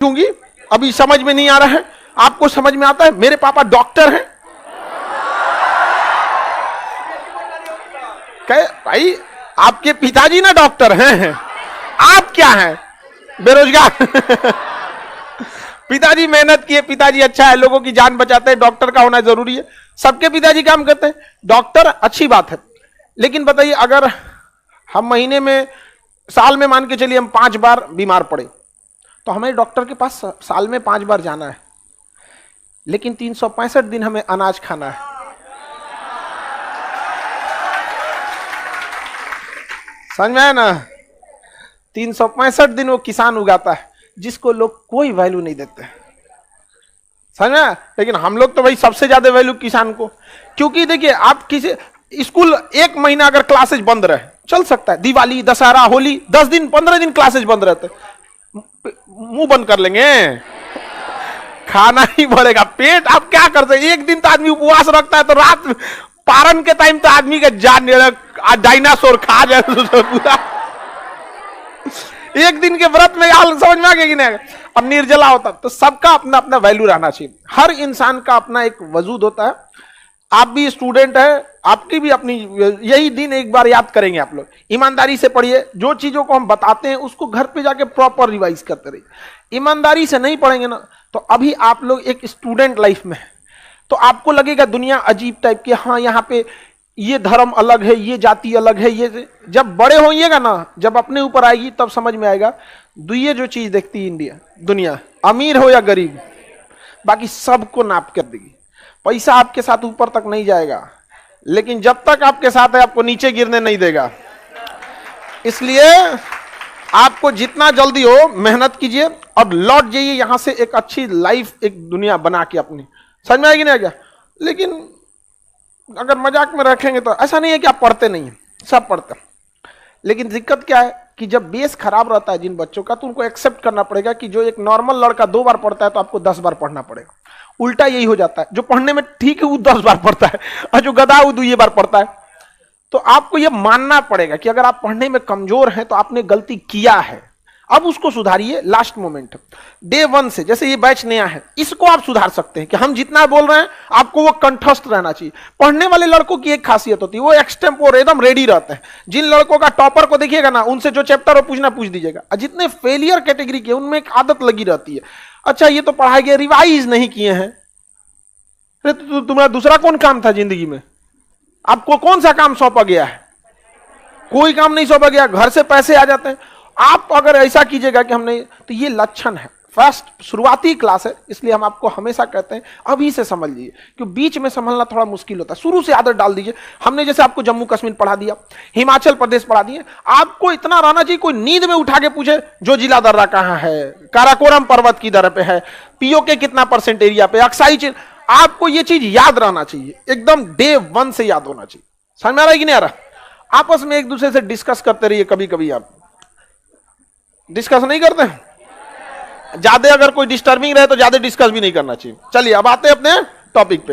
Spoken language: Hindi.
दूंगी, अभी समझ में नहीं आ रहा है। आपको समझ में आता है? मेरे पापा डॉक्टर हैं। कहे भाई आपके पिताजी ना डॉक्टर हैं, आप क्या हैं? बेरोजगार। पिताजी मेहनत किए, पिताजी अच्छा है, लोगों की जान बचाते हैं, डॉक्टर का होना जरूरी है। सबके पिताजी काम करते हैं, डॉक्टर अच्छी बात है। लेकिन बताइए अगर हम महीने में, साल में मान के चलिए हम 5 बार बीमार पड़े, तो हमें डॉक्टर के पास साल में 5 बार जाना है, लेकिन 365 दिन हमें अनाज खाना है। समझ में आया ना? 365 दिन वो किसान उगाता है, जिसको लोग कोई वैल्यू नहीं देते। समझ में? लेकिन हम लोग तो भाई सबसे ज्यादा वैल्यू किसान को, क्योंकि देखिए आप किसी स्कूल 1 महीना अगर क्लासेज बंद रहे चल सकता है, दिवाली, दशहरा, होली, 10 दिन 15 दिन क्लासेज बंद रहते, मुंह बंद कर लेंगे, खाना ही बढ़ेगा, पेट आप क्या करते हैं? एक दिन तो आदमी उपवास रखता है, तो रात पारण के टाइम तो आदमी का जान डायनासोर खा जाए पूरा। एक दिन के व्रत में हाल समझ में आ गया कि नहीं? अब निर्जला होता, तो सबका अपना अपना वैल्यू रहना चाहिए। हर इंसान का अपना एक वजूद होता है। आप भी स्टूडेंट है, आपकी भी अपनी, यही दिन एक बार याद करेंगे आप लोग। ईमानदारी से पढ़िए, जो चीजों को हम बताते हैं उसको घर पे जाके प्रॉपर रिवाइज करते रहिए। ईमानदारी से नहीं पढ़ेंगे ना, तो अभी आप लोग एक स्टूडेंट लाइफ में है, तो आपको लगेगा दुनिया अजीब टाइप की, हाँ यहाँ पे ये धर्म अलग है, ये जाति अलग है, ये जब बड़े होइएगा ना, जब अपने ऊपर आएगी तब समझ में आएगा। ये जो चीज देखती है इंडिया, दुनिया, अमीर हो या गरीब, बाकी सबको नाप कर देगी। पैसा आपके साथ ऊपर तक नहीं जाएगा, लेकिन जब तक आपके साथ है आपको नीचे गिरने नहीं देगा। इसलिए आपको जितना जल्दी हो मेहनत कीजिए और लौट जाइए यहां से एक अच्छी लाइफ, एक दुनिया बना के अपनी। समझ में आएगी नहीं क्या? लेकिन अगर मजाक में रखेंगे तो ऐसा नहीं है कि आप पढ़ते नहीं हैं, सब पढ़ते हैं, लेकिन दिक्कत क्या है कि जब बेस खराब रहता है जिन बच्चों का, तो उनको एक्सेप्ट करना पड़ेगा कि जो एक नॉर्मल लड़का 2 बार पढ़ता है तो आपको 10 बार पढ़ना पड़ेगा। उल्टा यही हो जाता है, जो पढ़ने में ठीक है वो 10 बार पढ़ता है, और जो गधा वो 2 बार पढ़ता है। तो आपको यह मानना पड़ेगा कि अगर आप पढ़ने में कमजोर हैं तो आपने गलती किया है, अब उसको सुधारिए। लास्ट मोमेंट, डे 1 से, जैसे ये बैच नया है, इसको आप सुधार सकते हैं कि हम जितना बोल रहे हैं आपको वो कंठस्थ रहना चाहिए। पढ़ने वाले लड़कों की एक खासियत होती है, वो एक्सटेम्पोर एकदम रेडी रहते हैं। जिन लड़कों का टॉपर को देखिएगा ना, उनसे जो चैप्टर हो पूछना पूछ दीजिएगा। और जितने फेलियर कैटेगरी के, उनमें एक आदत लगी रहती है, अच्छा ये तो पढ़ाई गया, रिवाइज नहीं किए हैं। अरे तो तुम्हारा दूसरा कौन काम था जिंदगी में? आपको कौन सा काम सौंपा गया है? कोई काम नहीं सौंपा गया, घर से पैसे आ जाते हैं। आप अगर ऐसा कीजिएगा कि हम नहीं, तो ये लक्षण है। फर्स्ट शुरुआती क्लास है, इसलिए हम आपको हमेशा कहते हैं अभी से समझ लीजिए, क्योंकि बीच में संभलना थोड़ा मुश्किल होता है। शुरू से आदत डाल दीजिए। हमने जैसे आपको जम्मू कश्मीर पढ़ा दिया, हिमाचल प्रदेश पढ़ा दिए, आपको इतना रहना चाहिए कोई नींद में उठा के पूछे जो जिला दर्रा कहां है, काराकोरम पर्वत की दर पे है, पीओके कितना % एरिया पे, अक्साई, आपको ये चीज याद रहना चाहिए, एकदम डे 1 से याद होना चाहिए। समझ में आ रहा है कि नहीं आ रहा? आपस में एक दूसरे से डिस्कस करते रहिए। कभी कभी आप डिस्कस नहीं करते हैं, ज्यादा अगर कोई डिस्टर्बिंग रहे तो ज्यादा डिस्कस भी नहीं करना चाहिए। चलिए अब आते हैं अपने टॉपिक पे।